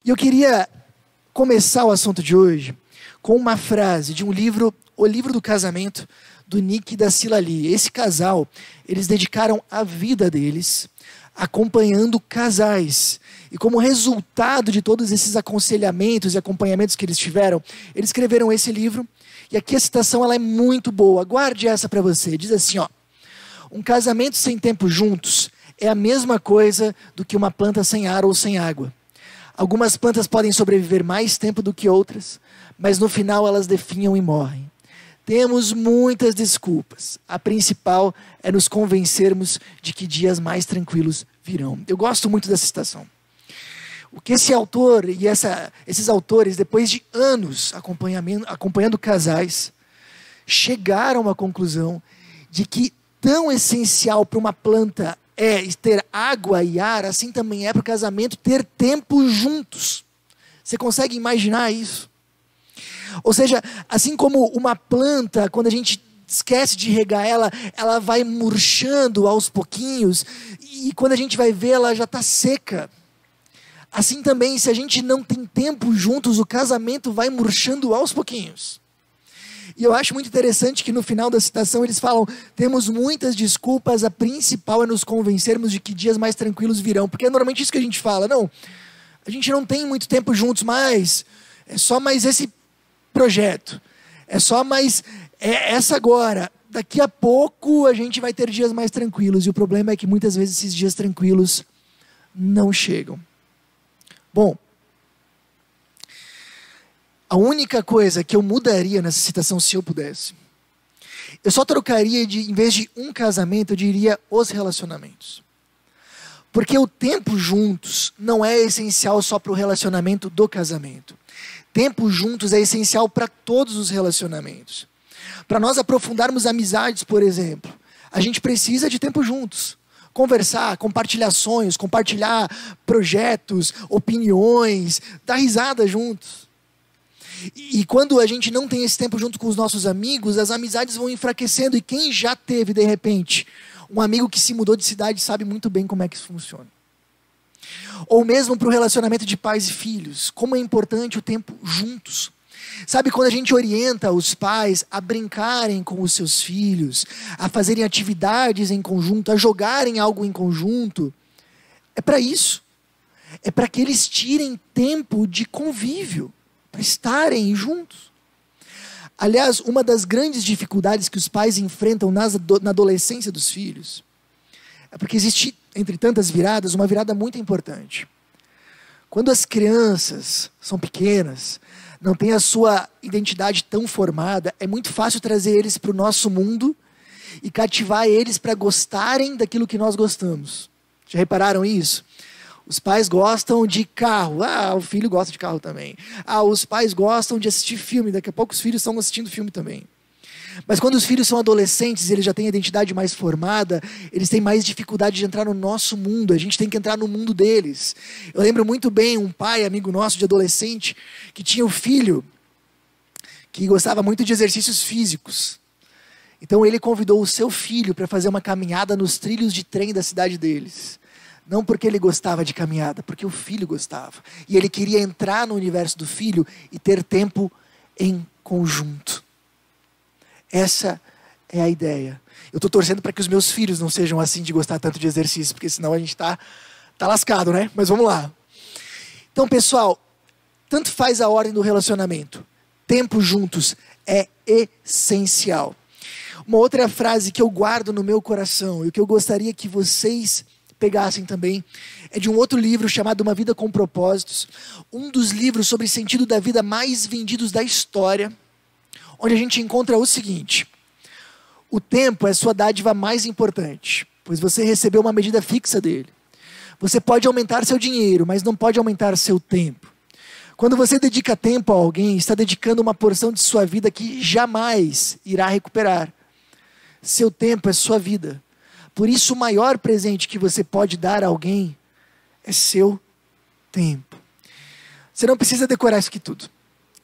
E eu queria começar o assunto de hoje com uma frase de um livro, O Livro do Casamento, do Nick e da Cilla Lee. Esse casal, eles dedicaram a vida deles acompanhando casais. E como resultado de todos esses aconselhamentos e acompanhamentos que eles tiveram, eles escreveram esse livro. E aqui a citação ela é muito boa. Guarde essa para você. Diz assim, ó: um casamento sem tempo juntos é a mesma coisa do que uma planta sem ar ou sem água. Algumas plantas podem sobreviver mais tempo do que outras, mas no final elas definham e morrem. Temos muitas desculpas. A principal é nos convencermos de que dias mais tranquilos virão. Eu gosto muito dessa citação. O que esse autor e esses autores, depois de anos acompanhando casais, chegaram à conclusão de que tão essencial para uma planta é ter água e ar, assim também é para o casamento ter tempo juntos. Você consegue imaginar isso? Ou seja, assim como uma planta, quando a gente esquece de regar ela, ela vai murchando aos pouquinhos, e quando a gente vai ver, ela já está seca. Assim também, se a gente não tem tempo juntos, o casamento vai murchando aos pouquinhos. E eu acho muito interessante que no final da citação eles falam: temos muitas desculpas, a principal é nos convencermos de que dias mais tranquilos virão. Porque é normalmente isso que a gente fala: não, a gente não tem muito tempo juntos mais, é só mais esse projeto, é só mais essa agora. Daqui a pouco a gente vai ter dias mais tranquilos. E o problema é que muitas vezes esses dias tranquilos não chegam. Bom, a única coisa que eu mudaria nessa citação, se eu pudesse, eu só trocaria em vez de um casamento, eu diria os relacionamentos. Porque o tempo juntos não é essencial só para o relacionamento do casamento. Tempo juntos é essencial para todos os relacionamentos. Para nós aprofundarmos amizades, por exemplo, a gente precisa de tempo juntos. Conversar, compartilhar sonhos, compartilhar projetos, opiniões, dar risada juntos. E quando a gente não tem esse tempo junto com os nossos amigos, as amizades vão enfraquecendo. E quem já teve, de repente, um amigo que se mudou de cidade sabe muito bem como é que isso funciona. Ou mesmo para o relacionamento de pais e filhos, como é importante o tempo juntos. Sabe, quando a gente orienta os pais a brincarem com os seus filhos, a fazerem atividades em conjunto, a jogarem algo em conjunto, é para isso. É para que eles tirem tempo de convívio, para estarem juntos. Aliás, uma das grandes dificuldades que os pais enfrentam na adolescência dos filhos é porque existe, entre tantas viradas, uma virada muito importante. Quando as crianças são pequenas, não têm a sua identidade tão formada, é muito fácil trazer eles para o nosso mundo e cativar eles para gostarem daquilo que nós gostamos. Já repararam isso? Os pais gostam de carro. O filho gosta de carro também. Os pais gostam de assistir filme. Daqui a pouco os filhos estão assistindo filme também. Mas quando os filhos são adolescentes, eles já têm a identidade mais formada, eles têm mais dificuldade de entrar no nosso mundo. A gente tem que entrar no mundo deles. Eu lembro muito bem um pai, amigo nosso de adolescente, que tinha um filho que gostava muito de exercícios físicos. Então ele convidou o seu filho para fazer uma caminhada nos trilhos de trem da cidade deles. Não porque ele gostava de caminhada, porque o filho gostava. E ele queria entrar no universo do filho e ter tempo em conjunto. Essa é a ideia. Eu estou torcendo para que os meus filhos não sejam assim de gostar tanto de exercício, porque senão a gente tá lascado, né? Mas vamos lá. Então, pessoal, tanto faz a ordem do relacionamento. Tempo juntos é essencial. Uma outra frase que eu guardo no meu coração e o que eu gostaria que vocês pegassem também, é de um outro livro chamado Uma Vida com Propósitos, um dos livros sobre sentido da vida mais vendidos da história, onde a gente encontra o seguinte: o tempo é sua dádiva mais importante, pois você recebeu uma medida fixa dele. Você pode aumentar seu dinheiro, mas não pode aumentar seu tempo. Quando você dedica tempo a alguém, está dedicando uma porção de sua vida que jamais irá recuperar. Seu tempo é sua vida. Por isso, o maior presente que você pode dar a alguém é seu tempo. Você não precisa decorar isso aqui tudo,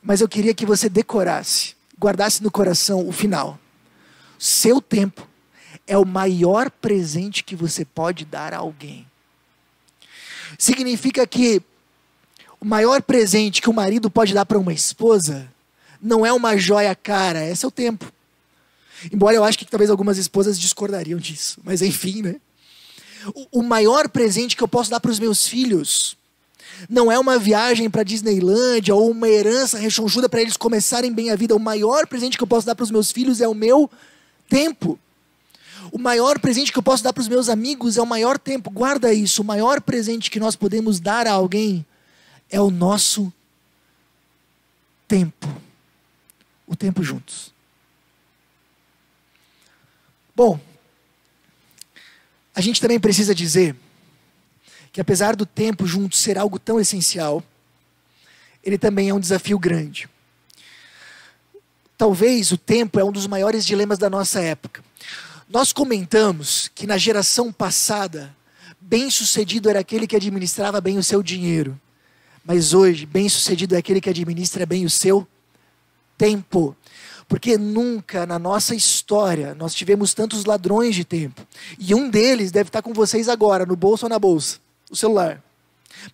mas eu queria que você decorasse, guardasse no coração o final. Seu tempo é o maior presente que você pode dar a alguém. Significa que O maior presente que o marido pode dar para uma esposa não é uma joia cara, esse é o tempo. Embora eu acho que talvez algumas esposas discordariam disso, mas enfim, né? O maior presente que eu posso dar para os meus filhos não é uma viagem para Disneylândia ou uma herança rechonchuda para eles começarem bem a vida. O maior presente que eu posso dar para os meus filhos é o meu tempo. O maior presente que eu posso dar para os meus amigos é o maior tempo. Guarda isso. O maior presente que nós podemos dar a alguém é o nosso tempo. O tempo juntos. Bom, a gente também precisa dizer que apesar do tempo juntos ser algo tão essencial, ele também é um desafio grande. Talvez o tempo é um dos maiores dilemas da nossa época. Nós comentamos que na geração passada, bem-sucedido era aquele que administrava bem o seu dinheiro. Mas hoje, bem-sucedido é aquele que administra bem o seu tempo. Porque nunca na nossa história nós tivemos tantos ladrões de tempo. E um deles deve estar com vocês agora, no bolso ou na bolsa. O celular.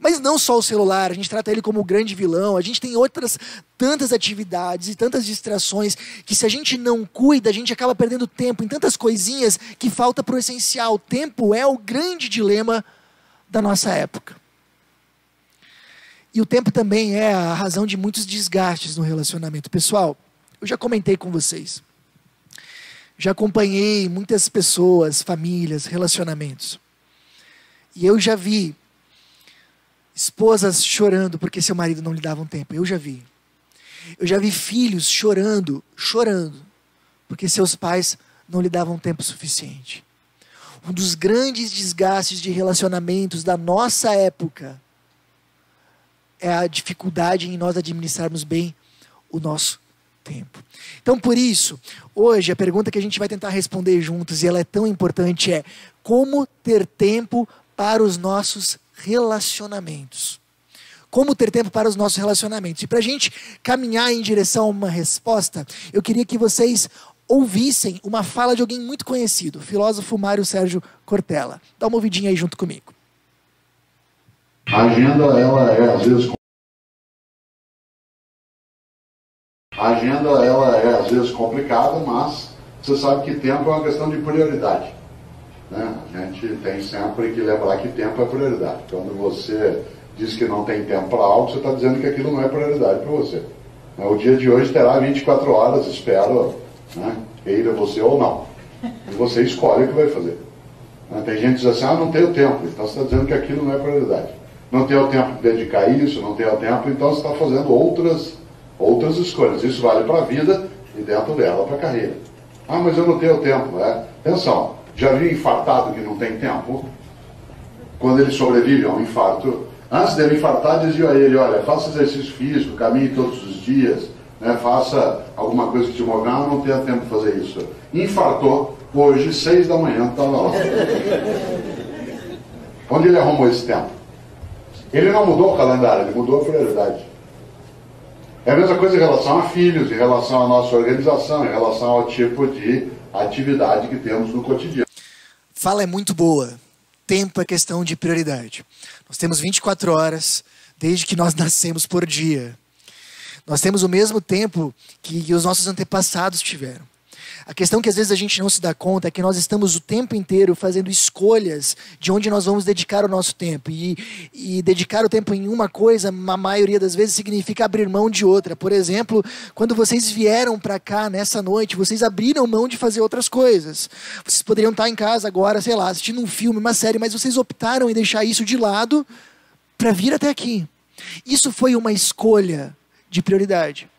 Mas não só o celular, a gente trata ele como o grande vilão, a gente tem outras tantas atividades e tantas distrações que se a gente não cuida, a gente acaba perdendo tempo em tantas coisinhas que falta para o essencial. O tempo é o grande dilema da nossa época. E o tempo também é a razão de muitos desgastes no relacionamento. Pessoal, eu já comentei com vocês. Já acompanhei muitas pessoas, famílias, relacionamentos. E eu já vi esposas chorando porque seu marido não lhe dava um tempo. Eu já vi. Eu já vi filhos chorando porque seus pais não lhe davam tempo suficiente. Um dos grandes desgastes de relacionamentos da nossa época é a dificuldade em nós administrarmos bem o nosso tempo. Então, por isso, hoje a pergunta que a gente vai tentar responder juntos, e ela é tão importante, é: como ter tempo para os nossos relacionamentos? Como ter tempo para os nossos relacionamentos? E para a gente caminhar em direção a uma resposta, eu queria que vocês ouvissem uma fala de alguém muito conhecido, o filósofo Mário Sérgio Cortella. Dá uma ouvidinha aí junto comigo. A agenda, ela é às vezes complicada, mas você sabe que tempo é uma questão de prioridade. Né? A gente tem sempre que lembrar que tempo é prioridade. Quando você diz que não tem tempo para algo, você está dizendo que aquilo não é prioridade para você. O dia de hoje terá 24 horas, espero, né, queira você ou não. E você escolhe o que vai fazer. Tem gente que diz assim: não tenho tempo. Então você está dizendo que aquilo não é prioridade. Não tenho tempo de dedicar a isso, não tenho tempo, então você está fazendo outras escolhas. Isso vale para a vida e dentro dela para a carreira. Mas eu não tenho tempo. Atenção, já viu infartado que não tem tempo? Quando ele sobrevive a um infarto, antes dele infartar, dizia a ele: olha, faça exercício físico, caminhe todos os dias, né, faça alguma coisa que te move. Não tenho tempo de fazer isso. Infartou, hoje, 6 da manhã, estava lá. Onde ele arrumou esse tempo? Ele não mudou o calendário, ele mudou a prioridade. É a mesma coisa em relação a filhos, em relação à nossa organização, em relação ao tipo de atividade que temos no cotidiano. Fala é muito boa. Tempo é questão de prioridade. Nós temos 24 horas desde que nós nascemos por dia. Nós temos o mesmo tempo que os nossos antepassados tiveram. A questão que às vezes a gente não se dá conta é que nós estamos o tempo inteiro fazendo escolhas de onde nós vamos dedicar o nosso tempo. E dedicar o tempo em uma coisa, a maioria das vezes, significa abrir mão de outra. Por exemplo, quando vocês vieram para cá nessa noite, vocês abriram mão de fazer outras coisas. Vocês poderiam estar em casa agora, sei lá, assistindo um filme, uma série, mas vocês optaram em deixar isso de lado para vir até aqui. Isso foi uma escolha de prioridade.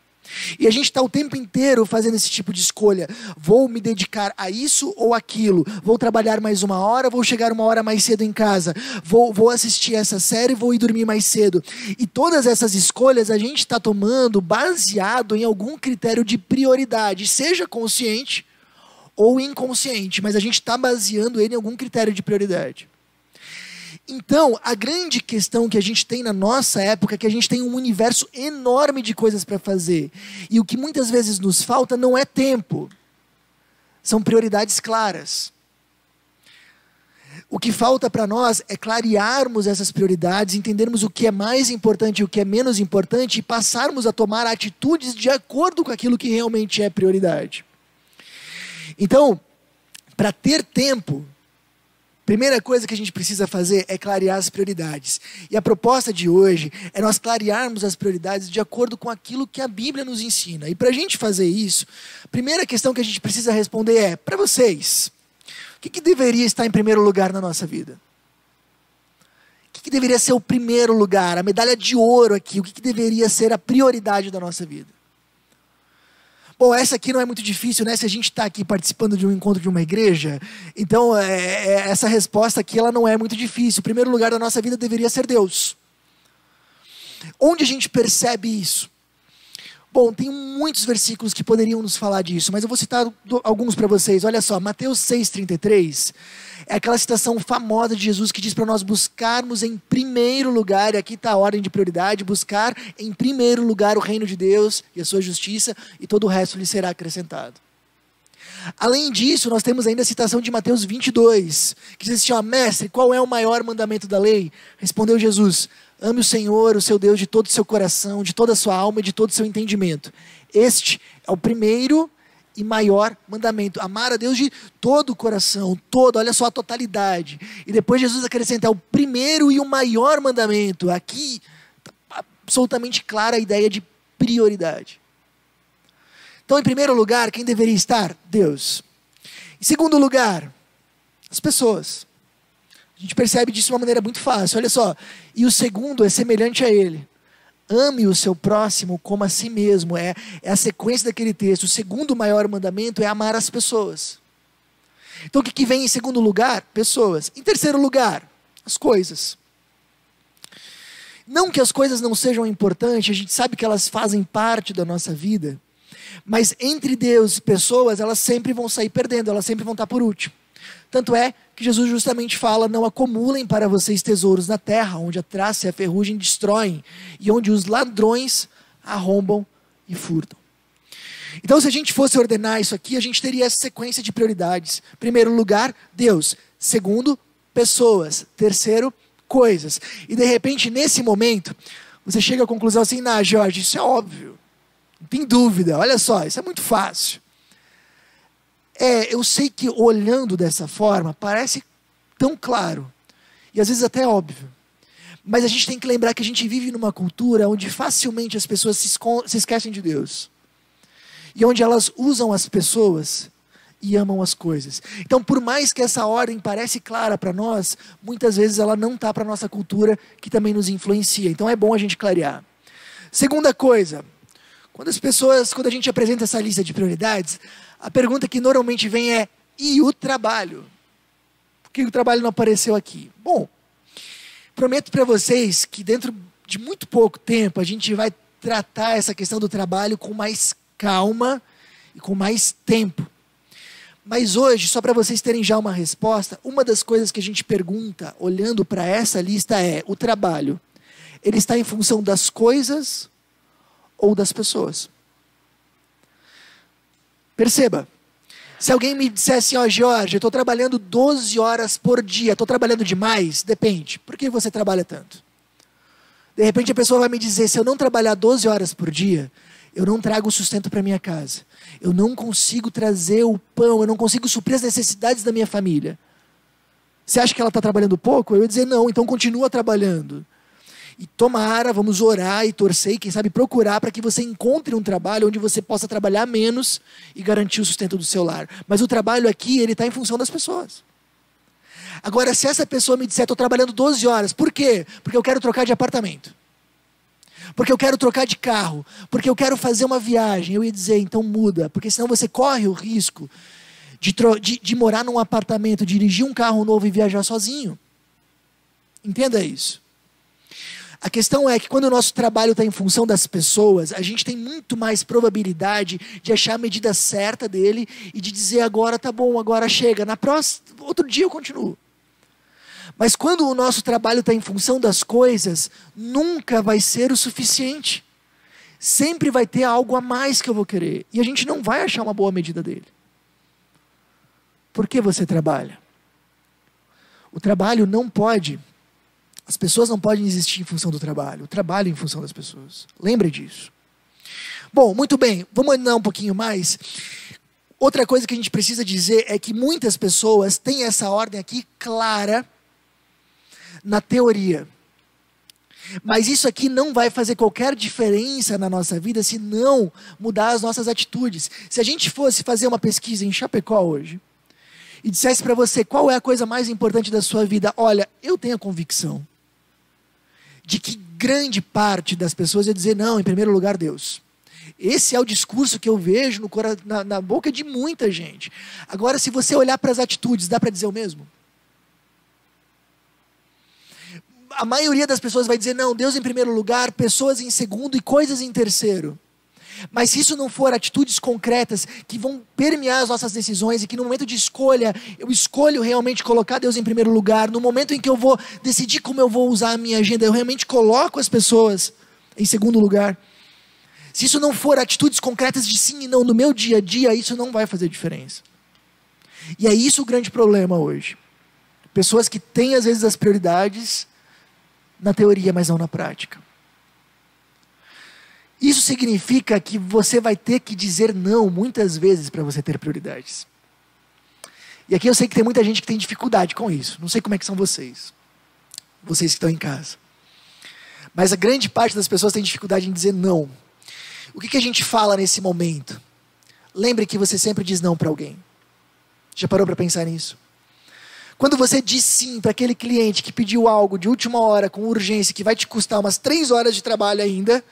E a gente está o tempo inteiro fazendo esse tipo de escolha. Vou me dedicar a isso ou aquilo? Vou trabalhar mais uma hora? Vou chegar uma hora mais cedo em casa? Vou assistir essa série? Vou ir dormir mais cedo? E todas essas escolhas a gente está tomando baseado em algum critério de prioridade, seja consciente ou inconsciente, mas a gente está baseando ele em algum critério de prioridade. Então, a grande questão que a gente tem na nossa época é que a gente tem um universo enorme de coisas para fazer. E o que muitas vezes nos falta não é tempo. São prioridades claras. O que falta para nós é clarearmos essas prioridades, entendermos o que é mais importante e o que é menos importante e passarmos a tomar atitudes de acordo com aquilo que realmente é prioridade. Então, para ter tempo, primeira coisa que a gente precisa fazer é clarear as prioridades. E a proposta de hoje é nós clarearmos as prioridades de acordo com aquilo que a Bíblia nos ensina. E para a gente fazer isso, a primeira questão que a gente precisa responder é, para vocês, o que deveria estar em primeiro lugar na nossa vida? O que deveria ser o primeiro lugar, a medalha de ouro aqui? O que deveria ser a prioridade da nossa vida? Bom, essa aqui não é muito difícil, né? Se a gente está aqui participando de um encontro de uma igreja, então essa resposta aqui ela não é muito difícil. O primeiro lugar da nossa vida deveria ser Deus. Onde a gente percebe isso? Bom, tem muitos versículos que poderiam nos falar disso, mas eu vou citar alguns para vocês. Olha só, Mateus 6,33 é aquela citação famosa de Jesus que diz para nós buscarmos em primeiro lugar, e aqui está a ordem de prioridade, buscar em primeiro lugar o reino de Deus e a sua justiça, e todo o resto lhe será acrescentado. Além disso, nós temos ainda a citação de Mateus 22, que diz assim, ó, mestre, qual é o maior mandamento da lei? Respondeu Jesus, ame o Senhor, o seu Deus, de todo o seu coração, de toda a sua alma e de todo o seu entendimento. Este é o primeiro e maior mandamento. Amar a Deus de todo o coração, todo, olha só a totalidade. E depois Jesus acrescenta, é o primeiro e o maior mandamento. Aqui, absolutamente clara a ideia de prioridade. Então, em primeiro lugar, quem deveria estar? Deus. Em segundo lugar, as pessoas. A gente percebe disso de uma maneira muito fácil. Olha só, e o segundo é semelhante a ele. Ame o seu próximo como a si mesmo. É a sequência daquele texto. O segundo maior mandamento é amar as pessoas. Então o que vem em segundo lugar? Pessoas. Em terceiro lugar, as coisas. Não que as coisas não sejam importantes, a gente sabe que elas fazem parte da nossa vida. Mas entre Deus e pessoas, elas sempre vão sair perdendo, elas sempre vão estar por último. Tanto é que Jesus justamente fala, não acumulem para vocês tesouros na terra, onde a traça e a ferrugem destroem, e onde os ladrões arrombam e furtam. Então, se a gente fosse ordenar isso aqui, a gente teria essa sequência de prioridades. Primeiro lugar, Deus. Segundo, pessoas. Terceiro, coisas. E de repente, nesse momento, você chega à conclusão assim, Jorge, isso é óbvio. Não tem dúvida, olha só, isso é muito fácil. Eu sei que olhando dessa forma, parece tão claro, e às vezes até óbvio. Mas a gente tem que lembrar que a gente vive numa cultura onde facilmente as pessoas se esquecem de Deus. E onde elas usam as pessoas e amam as coisas. Então, por mais que essa ordem parece clara para nós, muitas vezes ela não está para a nossa cultura, que também nos influencia. Então é bom a gente clarear. Segunda coisa, quando a gente apresenta essa lista de prioridades, a pergunta que normalmente vem é, e o trabalho? Por que o trabalho não apareceu aqui? Bom, prometo para vocês que dentro de muito pouco tempo a gente vai tratar essa questão do trabalho com mais calma e com mais tempo. Mas hoje, só para vocês terem já uma resposta, uma das coisas que a gente pergunta, olhando para essa lista é, o trabalho, ele está em função das coisas ou das pessoas? Perceba, se alguém me dissesse assim, Jorge, eu estou trabalhando 12 horas por dia, estou trabalhando demais? Depende, por que você trabalha tanto? De repente a pessoa vai me dizer, se eu não trabalhar 12 horas por dia, eu não trago o sustento para minha casa, eu não consigo trazer o pão, eu não consigo suprir as necessidades da minha família. Você acha que ela está trabalhando pouco? Eu ia dizer, não, então continua trabalhando. E tomara, vamos orar e torcer e quem sabe procurar para que você encontre um trabalho onde você possa trabalhar menos e garantir o sustento do seu lar. Mas o trabalho aqui, ele está em função das pessoas. Agora, se essa pessoa me disser, estou trabalhando 12 horas, por quê? Porque eu quero trocar de apartamento. Porque eu quero trocar de carro. Porque eu quero fazer uma viagem. Eu ia dizer, então muda. Porque senão você corre o risco de morar num apartamento, dirigir um carro novo e viajar sozinho. Entenda isso. A questão é que quando o nosso trabalho está em função das pessoas, a gente tem muito mais probabilidade de achar a medida certa dele e de dizer agora tá bom, agora chega, outro dia eu continuo. Mas quando o nosso trabalho está em função das coisas, nunca vai ser o suficiente. Sempre vai ter algo a mais que eu vou querer. E a gente não vai achar uma boa medida dele. Por que você trabalha? O trabalho não pode, as pessoas não podem existir em função do trabalho, o trabalho em função das pessoas. Lembre disso. Bom, muito bem, vamos andar um pouquinho mais. Outra coisa que a gente precisa dizer é que muitas pessoas têm essa ordem aqui clara na teoria. Mas isso aqui não vai fazer qualquer diferença na nossa vida se não mudar as nossas atitudes. Se a gente fosse fazer uma pesquisa em Chapecó hoje e dissesse para você qual é a coisa mais importante da sua vida, olha, eu tenho a convicção de que grande parte das pessoas ia dizer não, em primeiro lugar Deus. Esse é o discurso que eu vejo na boca de muita gente. Agora, se você olhar para as atitudes, dá para dizer o mesmo? A maioria das pessoas vai dizer, não, Deus em primeiro lugar, pessoas em segundo e coisas em terceiro. Mas se isso não for atitudes concretas que vão permear as nossas decisões e que no momento de escolha, eu escolho realmente colocar Deus em primeiro lugar, no momento em que eu vou decidir como eu vou usar a minha agenda, eu realmente coloco as pessoas em segundo lugar. Se isso não for atitudes concretas de sim e não no meu dia a dia, isso não vai fazer diferença. E é isso o grande problema hoje. Pessoas que têm às vezes as prioridades na teoria, mas não na prática. Isso significa que você vai ter que dizer não muitas vezes para você ter prioridades. E aqui eu sei que tem muita gente que tem dificuldade com isso. Não sei como é que são vocês. Vocês que estão em casa. Mas a grande parte das pessoas tem dificuldade em dizer não. O que a gente fala nesse momento? Lembre que você sempre diz não para alguém. Já parou para pensar nisso? Quando você diz sim para aquele cliente que pediu algo de última hora, com urgência, que vai te custar umas 3 horas de trabalho ainda,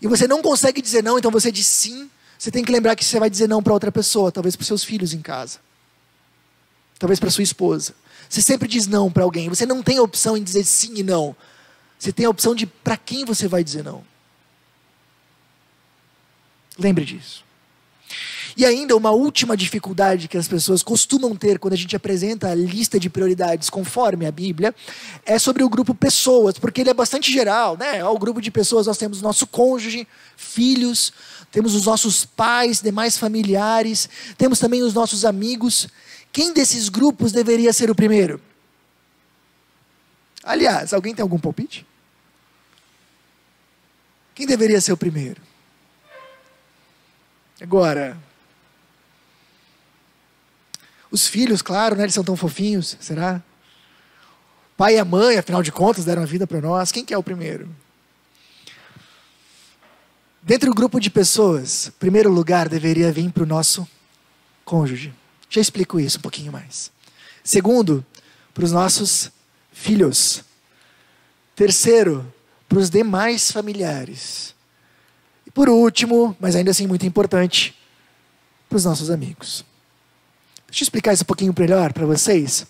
e você não consegue dizer não, então você diz sim, você tem que lembrar que você vai dizer não para outra pessoa, talvez para os seus filhos em casa, talvez para sua esposa. Você sempre diz não para alguém, você não tem a opção em dizer sim e não. Você tem a opção de para quem você vai dizer não. Lembre disso. E ainda uma última dificuldade que as pessoas costumam ter quando a gente apresenta a lista de prioridades conforme a Bíblia, é sobre o grupo pessoas, porque ele é bastante geral, né? O grupo de pessoas, nós temos o nosso cônjuge, filhos, temos os nossos pais, demais familiares, temos também os nossos amigos. Quem desses grupos deveria ser o primeiro? Aliás, alguém tem algum palpite? Quem deveria ser o primeiro? Agora, os filhos, claro, né, eles são tão fofinhos, será? O pai e a mãe, afinal de contas, deram a vida para nós. Quem que é o primeiro? Dentro do grupo de pessoas, primeiro lugar deveria vir para o nosso cônjuge. Já explico isso um pouquinho mais. Segundo, para os nossos filhos. Terceiro, para os demais familiares. E por último, mas ainda assim muito importante, para os nossos amigos. Deixa eu explicar isso um pouquinho melhor para vocês.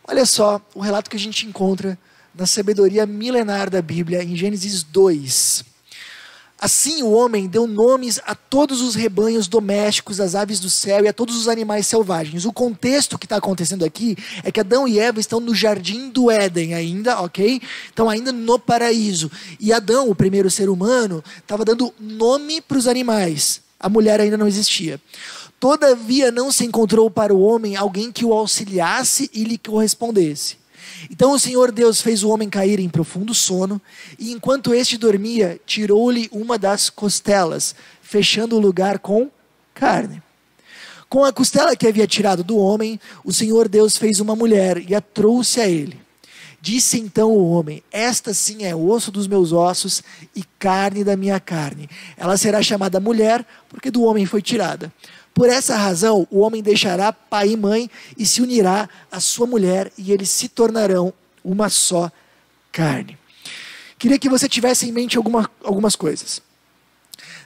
Olha só o relato que a gente encontra na sabedoria milenar da Bíblia, em Gênesis 2. Assim o homem deu nomes a todos os rebanhos domésticos, às aves do céu e a todos os animais selvagens. O contexto que está acontecendo aqui é que Adão e Eva estão no jardim do Éden ainda, ok? Estão ainda no paraíso. E Adão, o primeiro ser humano, estava dando nome para os animais. A mulher ainda não existia. Todavia não se encontrou para o homem alguém que o auxiliasse e lhe correspondesse. Então o Senhor Deus fez o homem cair em profundo sono, e enquanto este dormia, tirou-lhe uma das costelas, fechando o lugar com carne. Com a costela que havia tirado do homem, o Senhor Deus fez uma mulher e a trouxe a ele. Disse então o homem: esta sim é osso dos meus ossos e carne da minha carne. Ela será chamada mulher, porque do homem foi tirada. Por essa razão, o homem deixará pai e mãe e se unirá à sua mulher, e eles se tornarão uma só carne. Queria que você tivesse em mente algumas coisas.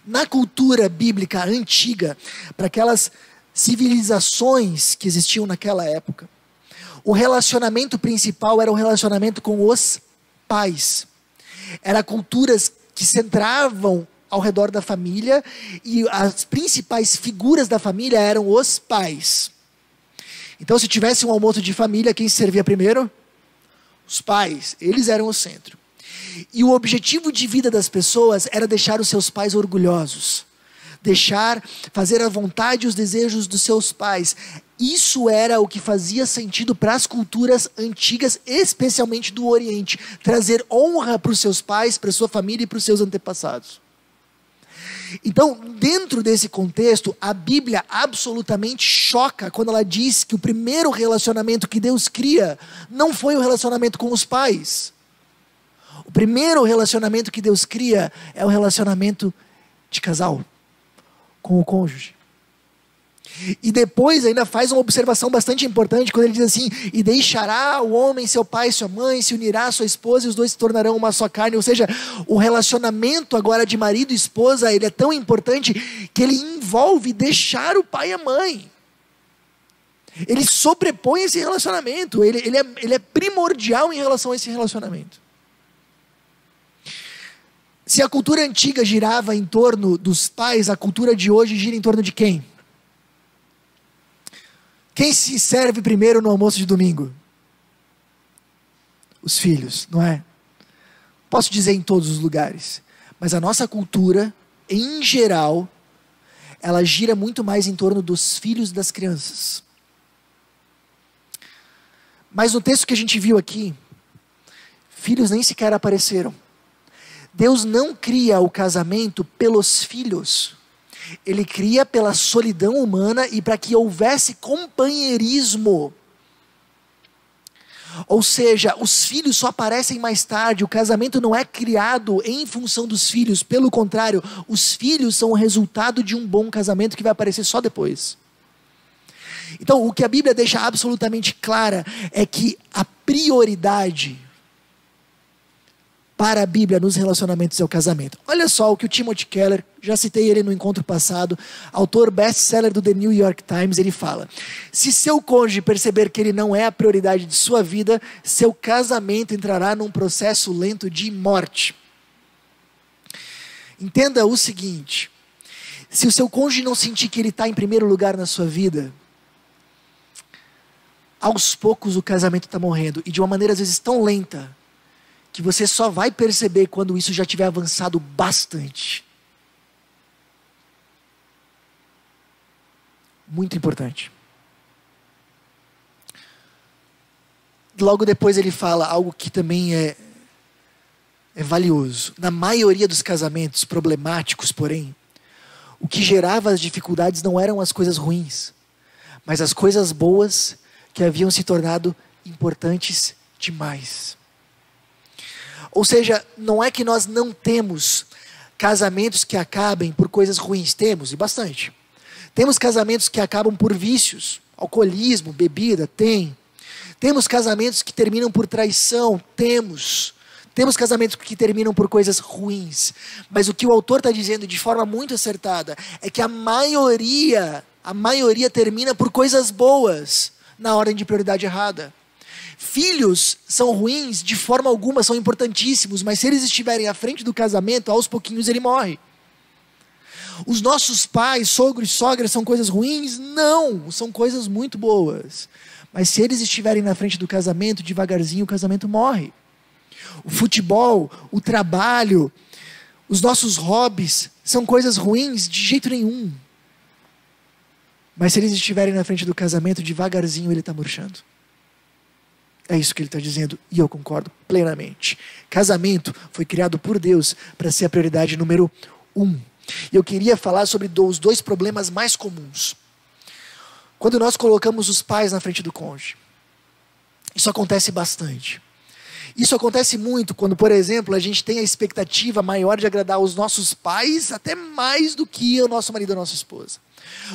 Na cultura bíblica antiga, para aquelas civilizações que existiam naquela época, o relacionamento principal era o relacionamento com os pais. Eram culturas que centravam ao redor da família, e as principais figuras da família eram os pais. Então, se tivesse um almoço de família, quem se servia primeiro? Os pais. Eles eram o centro. E o objetivo de vida das pessoas era deixar os seus pais orgulhosos. Fazer a vontade e os desejos dos seus pais. Isso era o que fazia sentido para as culturas antigas, especialmente do Oriente. Trazer honra para os seus pais, para a sua família e para os seus antepassados. Então, dentro desse contexto, a Bíblia absolutamente choca quando ela diz que o primeiro relacionamento que Deus cria não foi o relacionamento com os pais. O primeiro relacionamento que Deus cria é o relacionamento de casal, com o cônjuge. E depois ainda faz uma observação bastante importante quando ele diz assim: e deixará o homem seu pai e sua mãe, se unirá à sua esposa e os dois se tornarão uma só carne. Ou seja, o relacionamento agora de marido e esposa, ele é tão importante que ele envolve deixar o pai e a mãe. Ele sobrepõe esse relacionamento, ele é primordial em relação a esse relacionamento. Se a cultura antiga girava em torno dos pais, a cultura de hoje gira em torno de quem? Quem se serve primeiro no almoço de domingo? Os filhos, não é? Posso dizer em todos os lugares, mas a nossa cultura, em geral, ela gira muito mais em torno dos filhos das crianças. Mas no texto que a gente viu aqui, filhos nem sequer apareceram. Deus não cria o casamento pelos filhos. Ele cria pela solidão humana e para que houvesse companheirismo. Ou seja, os filhos só aparecem mais tarde. O casamento não é criado em função dos filhos. Pelo contrário, os filhos são o resultado de um bom casamento que vai aparecer só depois. Então, o que a Bíblia deixa absolutamente clara é que a prioridade para a Bíblia nos relacionamentos é o casamento. Olha só o que o Timothy Keller, já citei ele no encontro passado, autor best-seller do The New York Times, ele fala: se seu cônjuge perceber que ele não é a prioridade de sua vida, seu casamento entrará num processo lento de morte. Entenda o seguinte: se o seu cônjuge não sentir que ele está em primeiro lugar na sua vida, aos poucos o casamento está morrendo, e de uma maneira às vezes tão lenta, que você só vai perceber quando isso já tiver avançado bastante. Muito importante. Logo depois ele fala algo que também é valioso. Na maioria dos casamentos problemáticos, porém, o que gerava as dificuldades não eram as coisas ruins, mas as coisas boas que haviam se tornado importantes demais. Ou seja, não é que nós não temos casamentos que acabem por coisas ruins. Temos, e bastante. Temos casamentos que acabam por vícios, alcoolismo, bebida, tem. Temos casamentos que terminam por traição, temos. Temos casamentos que terminam por coisas ruins. Mas o que o autor está dizendo de forma muito acertada é que a maioria termina por coisas boas, na ordem de prioridade errada. Filhos são ruins de forma alguma, são importantíssimos, mas se eles estiverem à frente do casamento, aos pouquinhos ele morre. Os nossos pais, sogros e sogras são coisas ruins? Não, são coisas muito boas. Mas se eles estiverem na frente do casamento, devagarzinho o casamento morre. O futebol, o trabalho, os nossos hobbies são coisas ruins de jeito nenhum. Mas se eles estiverem na frente do casamento, devagarzinho ele está murchando. É isso que ele está dizendo, e eu concordo plenamente. Casamento foi criado por Deus para ser a prioridade número 1. E eu queria falar sobre os dois problemas mais comuns. Quando nós colocamos os pais na frente do cônjuge. Isso acontece bastante. Isso acontece muito quando, por exemplo, a gente tem a expectativa maior de agradar os nossos pais, até mais do que o nosso marido ou a nossa esposa.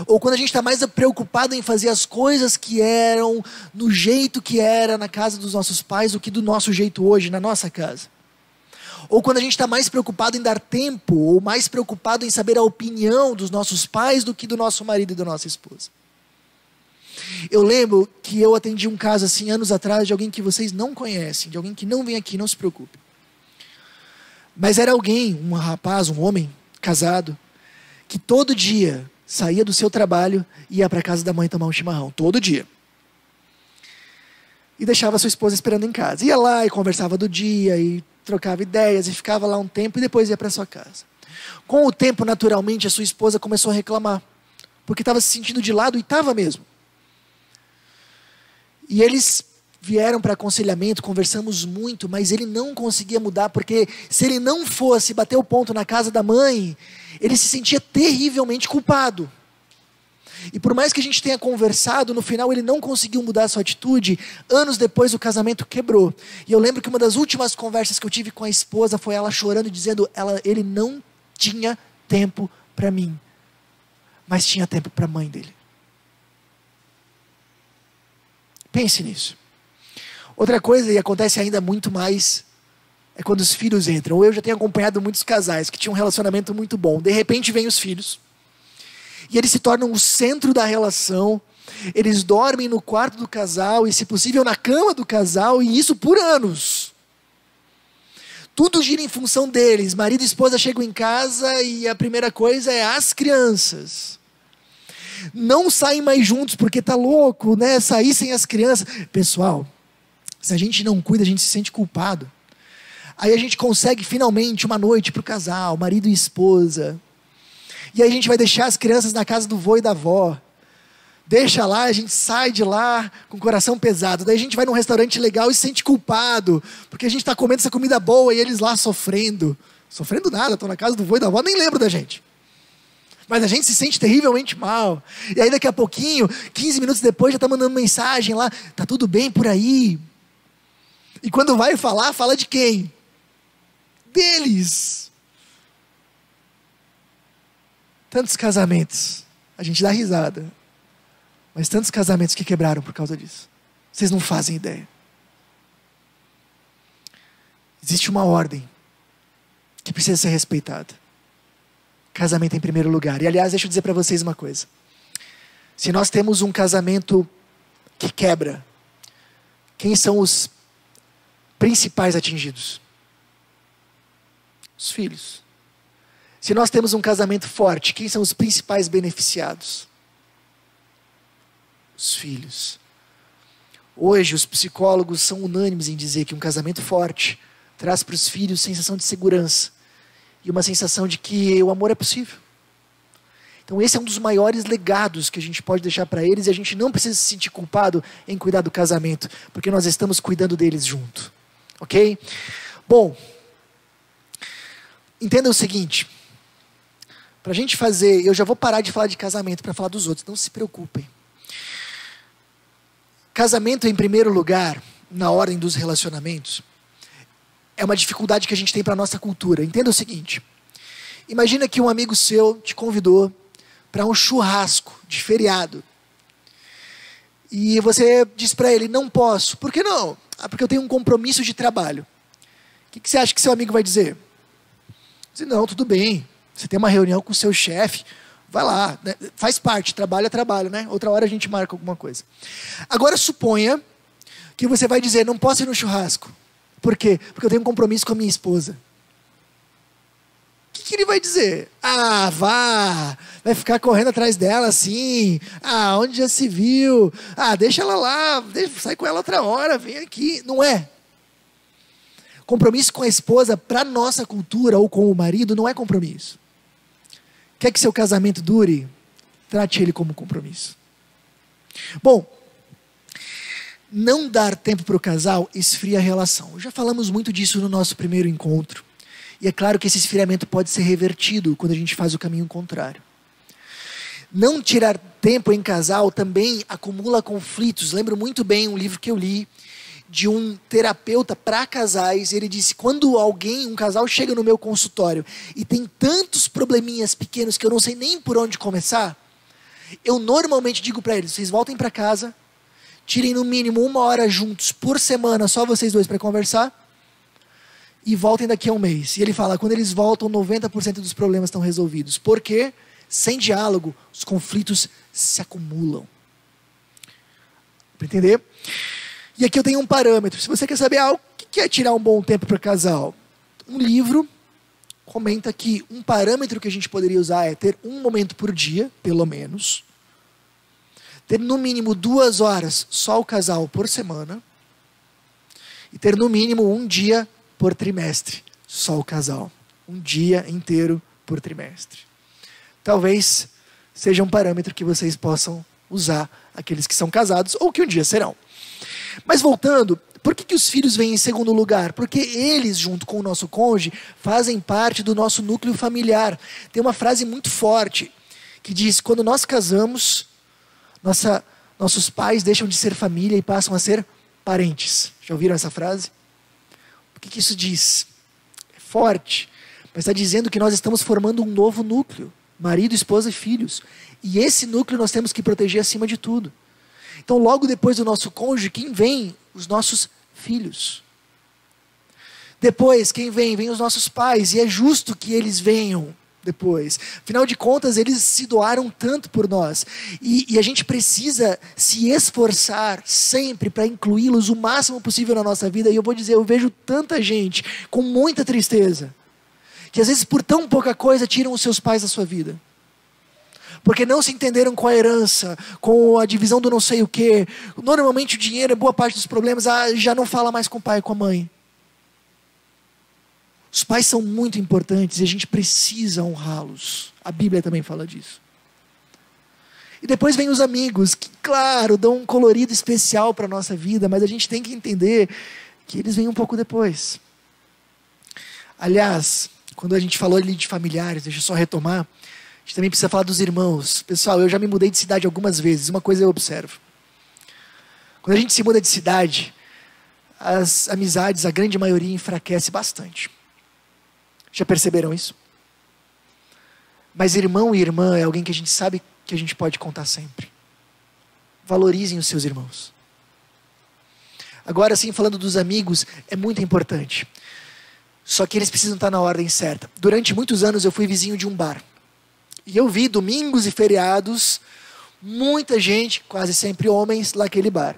Ou quando a gente está mais preocupado em fazer as coisas que eram no jeito que era na casa dos nossos pais do que do nosso jeito hoje, na nossa casa. Ou quando a gente está mais preocupado em dar tempo, ou mais preocupado em saber a opinião dos nossos pais do que do nosso marido e da nossa esposa. Eu lembro que eu atendi um caso assim anos atrás de alguém que vocês não conhecem, de alguém que não vem aqui, não se preocupe. Mas era alguém, um rapaz, um homem casado, que todo dia saía do seu trabalho e ia para a casa da mãe tomar um chimarrão, todo dia. E deixava a sua esposa esperando em casa. Ia lá e conversava do dia, e trocava ideias, e ficava lá um tempo, e depois ia para sua casa. Com o tempo, naturalmente, a sua esposa começou a reclamar, porque estava se sentindo de lado, e estava mesmo. E eles vieram para aconselhamento, conversamos muito, mas ele não conseguia mudar, porque se ele não fosse bater o ponto na casa da mãe, ele se sentia terrivelmente culpado. E por mais que a gente tenha conversado, no final ele não conseguiu mudar a sua atitude. Anos depois o casamento quebrou. E eu lembro que uma das últimas conversas que eu tive com a esposa foi ela chorando e dizendo, ele não tinha tempo para mim, mas tinha tempo para a mãe dele. Pense nisso. Outra coisa, e acontece ainda muito mais, é quando os filhos entram. Eu já tenho acompanhado muitos casais que tinham um relacionamento muito bom. De repente vêm os filhos. E eles se tornam o centro da relação. Eles dormem no quarto do casal e, se possível, na cama do casal. E isso por anos. Tudo gira em função deles. Marido e esposa chegam em casa e a primeira coisa é as crianças. Não saem mais juntos porque tá louco, né? Sair sem as crianças. Pessoal, se a gente não cuida, a gente se sente culpado. Aí a gente consegue finalmente uma noite para o casal, marido e esposa. E aí a gente vai deixar as crianças na casa do vô e da avó. Deixa lá, a gente sai de lá com o coração pesado. Daí a gente vai num restaurante legal e se sente culpado, porque a gente está comendo essa comida boa e eles lá sofrendo. Sofrendo nada, estão na casa do vô e da avó, nem lembro da gente. Mas a gente se sente terrivelmente mal. E aí daqui a pouquinho, 15 minutos depois, já está mandando mensagem lá, tá tudo bem por aí? E quando vai falar, fala de quem? Deles. Tantos casamentos, a gente dá risada, mas tantos casamentos que quebraram por causa disso. Vocês não fazem ideia. Existe uma ordem que precisa ser respeitada. Casamento em primeiro lugar. E aliás, deixa eu dizer para vocês uma coisa. Se nós temos um casamento que quebra, quem são os principais atingidos? Os filhos. Se nós temos um casamento forte, quem são os principais beneficiados? Os filhos. Hoje, os psicólogos são unânimes em dizer que um casamento forte traz para os filhos sensação de segurança e uma sensação de que o amor é possível. Então esse é um dos maiores legados que a gente pode deixar para eles, e a gente não precisa se sentir culpado em cuidar do casamento, porque nós estamos cuidando deles junto. Ok? Bom, entenda o seguinte, para a gente fazer, eu já vou parar de falar de casamento para falar dos outros, não se preocupem. Casamento em primeiro lugar, na ordem dos relacionamentos, é uma dificuldade que a gente tem para a nossa cultura. Entenda o seguinte, imagina que um amigo seu te convidou para um churrasco de feriado. E você diz para ele, não posso. Por que não? Ah, porque eu tenho um compromisso de trabalho. O que você acha que seu amigo vai dizer? Diz, não, tudo bem. Você tem uma reunião com o seu chefe, vai lá. Né? Faz parte, trabalho é trabalho, né? Outra hora a gente marca alguma coisa. Agora suponha que você vai dizer, não posso ir no churrasco. Por quê? Porque eu tenho um compromisso com a minha esposa. O que ele vai dizer? Ah, vá, vai ficar correndo atrás dela assim. Ah, onde já se viu? Ah, deixa ela lá, sai com ela outra hora, vem aqui. Não é. Compromisso com a esposa, para nossa cultura, ou com o marido, não é compromisso. Quer que seu casamento dure? Trate ele como compromisso. Bom, não dar tempo para o casal esfria a relação. Já falamos muito disso no nosso primeiro encontro. E é claro que esse esfriamento pode ser revertido quando a gente faz o caminho contrário. Não tirar tempo em casal também acumula conflitos. Lembro muito bem um livro que eu li de um terapeuta para casais. Ele disse, quando um casal chega no meu consultório e tem tantos probleminhas pequenos que eu não sei nem por onde começar, eu normalmente digo para eles, vocês voltem para casa, tirem no mínimo 1 hora juntos por semana, só vocês dois para conversar, e voltem daqui a um mês. E ele fala, quando eles voltam, 90% dos problemas estão resolvidos. Por quê? Sem diálogo, os conflitos se acumulam. Para entender? E aqui eu tenho um parâmetro. Se você quer saber o que é tirar um bom tempo para casal, um livro comenta que um parâmetro que a gente poderia usar é ter um momento por dia, pelo menos, ter no mínimo 2 horas só o casal por semana, e ter no mínimo 1 dia por trimestre, só o casal. 1 dia inteiro por trimestre. Talvez seja um parâmetro que vocês possam usar, aqueles que são casados ou que um dia serão. Mas voltando, por que os filhos vêm em segundo lugar? Porque eles, junto com o nosso cônjuge, fazem parte do nosso núcleo familiar. Tem uma frase muito forte que diz: quando nós casamos, nossos pais deixam de ser família e passam a ser parentes. Já ouviram essa frase? O que isso diz? É forte, mas está dizendo que nós estamos formando um novo núcleo. Marido, esposa e filhos. E esse núcleo nós temos que proteger acima de tudo. Então, logo depois do nosso cônjuge, quem vem? Os nossos filhos. Depois, quem vem? Vem os nossos pais. E é justo que eles venham depois. Afinal de contas, eles se doaram tanto por nós. E a gente precisa se esforçar sempre para incluí-los o máximo possível na nossa vida. E eu vou dizer, eu vejo tanta gente com muita tristeza, que às vezes por tão pouca coisa tiram os seus pais da sua vida. Porque não se entenderam com a herança, com a divisão do não sei o quê. Normalmente o dinheiro é boa parte dos problemas. Já não fala mais com o pai e com a mãe. Os pais são muito importantes e a gente precisa honrá-los. A Bíblia também fala disso. E depois vem os amigos, que claro, dão um colorido especial para a nossa vida, mas a gente tem que entender que eles vêm um pouco depois. Aliás, quando a gente falou ali de familiares, deixa eu só retomar, a gente também precisa falar dos irmãos. Pessoal, eu já me mudei de cidade algumas vezes, uma coisa eu observo. Quando a gente se muda de cidade, as amizades, a grande maioria, enfraquece bastante. Já perceberam isso? Mas irmão e irmã é alguém que a gente sabe que a gente pode contar sempre. Valorizem os seus irmãos. Agora sim, falando dos amigos, é muito importante. Só que eles precisam estar na ordem certa. Durante muitos anos eu fui vizinho de um bar. E eu vi domingos e feriados, muita gente, quase sempre homens, naquele bar.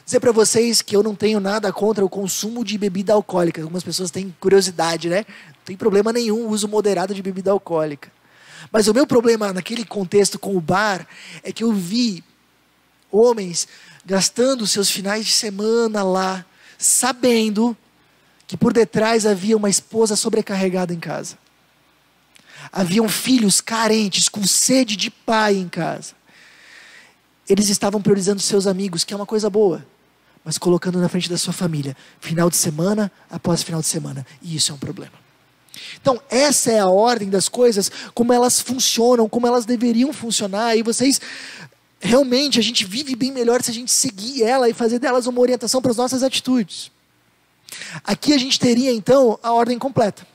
Dizer para vocês que eu não tenho nada contra o consumo de bebida alcoólica. Algumas pessoas têm curiosidade, né? Não tem problema nenhum o uso moderado de bebida alcoólica. Mas o meu problema naquele contexto com o bar é que eu vi homens gastando seus finais de semana lá, sabendo que por detrás havia uma esposa sobrecarregada em casa. Haviam filhos carentes, com sede de pai em casa. Eles estavam priorizando seus amigos, que é uma coisa boa, mas colocando na frente da sua família, final de semana após final de semana. E isso é um problema. Então, essa é a ordem das coisas, como elas funcionam, como elas deveriam funcionar. E vocês, realmente, a gente vive bem melhor se a gente seguir ela e fazer delas uma orientação para as nossas atitudes. Aqui a gente teria, então, a ordem completa.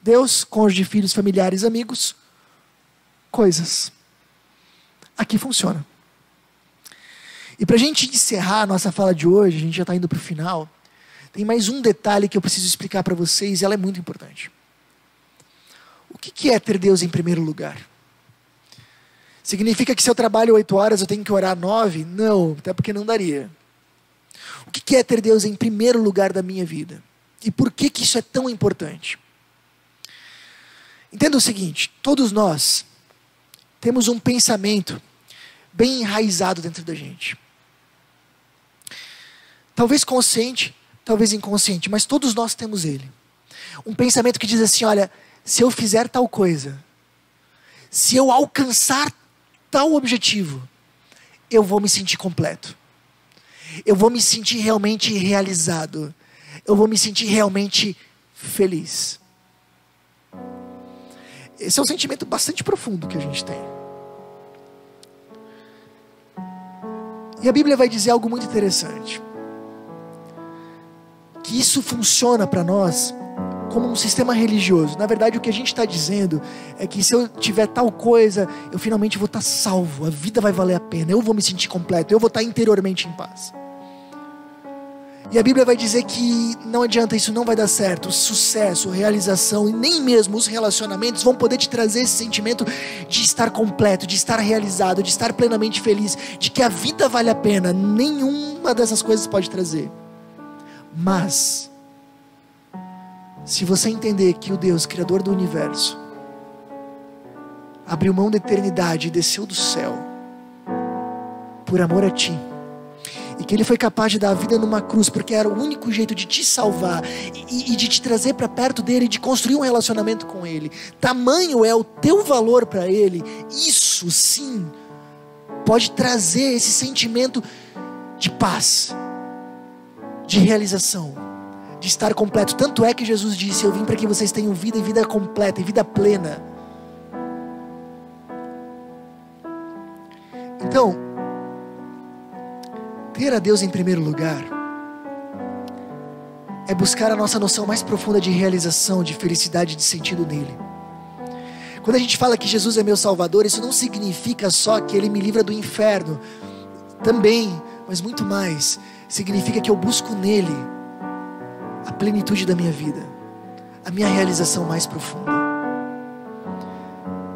Deus, cônjuge, filhos, familiares, amigos, coisas. Aqui funciona. E para a gente encerrar a nossa fala de hoje, a gente já está indo para o final, tem mais um detalhe que eu preciso explicar para vocês, e ela é muito importante. O que é ter Deus em primeiro lugar? Significa que se eu trabalho 8 horas, eu tenho que orar 9? Não, até porque não daria. O que é ter Deus em primeiro lugar da minha vida? E por que isso é tão importante? Entenda o seguinte, todos nós temos um pensamento bem enraizado dentro da gente. Talvez consciente, talvez inconsciente, mas todos nós temos ele. Um pensamento que diz assim, olha, se eu fizer tal coisa, se eu alcançar tal objetivo, eu vou me sentir completo. Eu vou me sentir realmente realizado. Eu vou me sentir realmente feliz. Esse é um sentimento bastante profundo que a gente tem. E a Bíblia vai dizer algo muito interessante. Que isso funciona para nós como um sistema religioso. Na verdade, o que a gente está dizendo é que se eu tiver tal coisa, eu finalmente vou estar salvo. A vida vai valer a pena. Eu vou me sentir completo. Eu vou estar interiormente em paz. E a Bíblia vai dizer que não adianta, isso não vai dar certo. O sucesso, a realização e nem mesmo os relacionamentos vão poder te trazer esse sentimento de estar completo, de estar realizado, de estar plenamente feliz, de que a vida vale a pena. Nenhuma dessas coisas pode trazer. Mas, se você entender que o Deus, Criador do Universo, abriu mão da eternidade e desceu do céu por amor a ti, e que Ele foi capaz de dar a vida numa cruz, porque era o único jeito de te salvar e de te trazer para perto dEle, e de construir um relacionamento com Ele. Tamanho é o teu valor para Ele. Isso sim pode trazer esse sentimento de paz, de realização, de estar completo. Tanto é que Jesus disse: eu vim para que vocês tenham vida e vida completa, e vida plena. Então, ter a Deus em primeiro lugar é buscar a nossa noção mais profunda de realização, de felicidade, de sentido nele. Quando a gente fala que Jesus é meu Salvador, isso não significa só que Ele me livra do inferno. Também, mas muito mais, significa que eu busco nele a plenitude da minha vida, a minha realização mais profunda.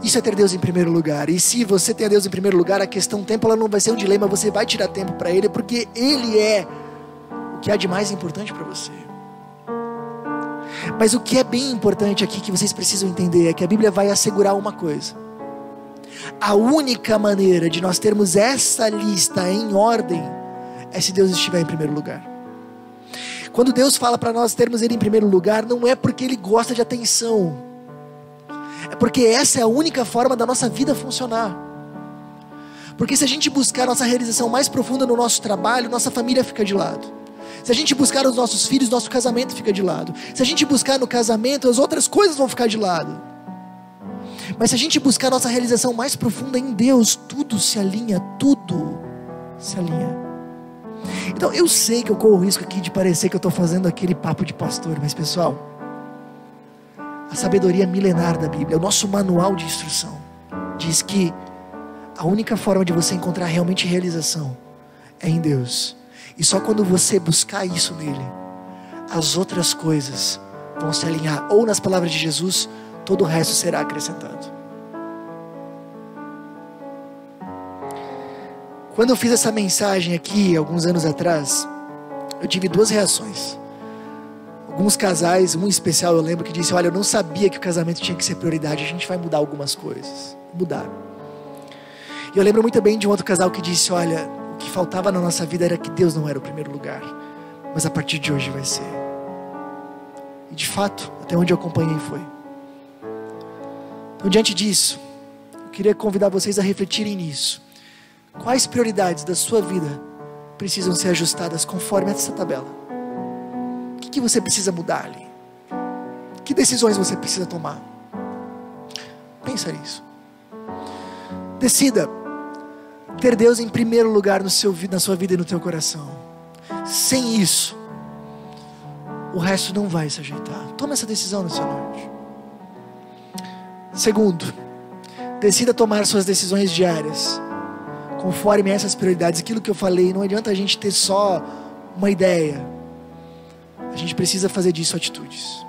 Isso é ter Deus em primeiro lugar. E se você tem a Deus em primeiro lugar, a questão tempo ela não vai ser um dilema. Você vai tirar tempo para Ele, porque Ele é o que há de mais importante para você. Mas o que é bem importante aqui, que vocês precisam entender, é que a Bíblia vai assegurar uma coisa: a única maneira de nós termos essa lista em ordem é se Deus estiver em primeiro lugar. Quando Deus fala para nós termos Ele em primeiro lugar, não é porque Ele gosta de atenção, é porque essa é a única forma da nossa vida funcionar. Porque se a gente buscar nossa realização mais profunda no nosso trabalho, nossa família fica de lado. Se a gente buscar os nossos filhos, nosso casamento fica de lado. Se a gente buscar no casamento, as outras coisas vão ficar de lado. Mas se a gente buscar nossa realização mais profunda em Deus, tudo se alinha, tudo se alinha. Então eu sei que eu corro o risco aqui de parecer que eu estou fazendo aquele papo de pastor, mas pessoal, a sabedoria milenar da Bíblia, o nosso manual de instrução, diz que a única forma de você encontrar realmente realização é em Deus. E só quando você buscar isso nele, as outras coisas vão se alinhar. Ou nas palavras de Jesus, todo o resto será acrescentado. Quando eu fiz essa mensagem aqui, alguns anos atrás, eu tive duas reações. Alguns casais, um especial eu lembro que disse: olha, eu não sabia que o casamento tinha que ser prioridade, a gente vai mudar algumas coisas. Mudaram. E eu lembro muito bem de um outro casal que disse: olha, o que faltava na nossa vida era que Deus não era o primeiro lugar, mas a partir de hoje vai ser. E de fato, até onde eu acompanhei foi. Então, diante disso, eu queria convidar vocês a refletirem nisso. Quais prioridades da sua vida precisam ser ajustadas conforme essa tabela? O que você precisa mudar ali? Que decisões você precisa tomar? Pensa nisso. Decida ter Deus em primeiro lugar na sua vida e no teu coração. Sem isso, o resto não vai se ajeitar. Toma essa decisão nessa noite. Segundo, decida tomar suas decisões diárias conforme essas prioridades. Aquilo que eu falei, não adianta a gente ter só uma ideia. A gente precisa fazer disso atitudes.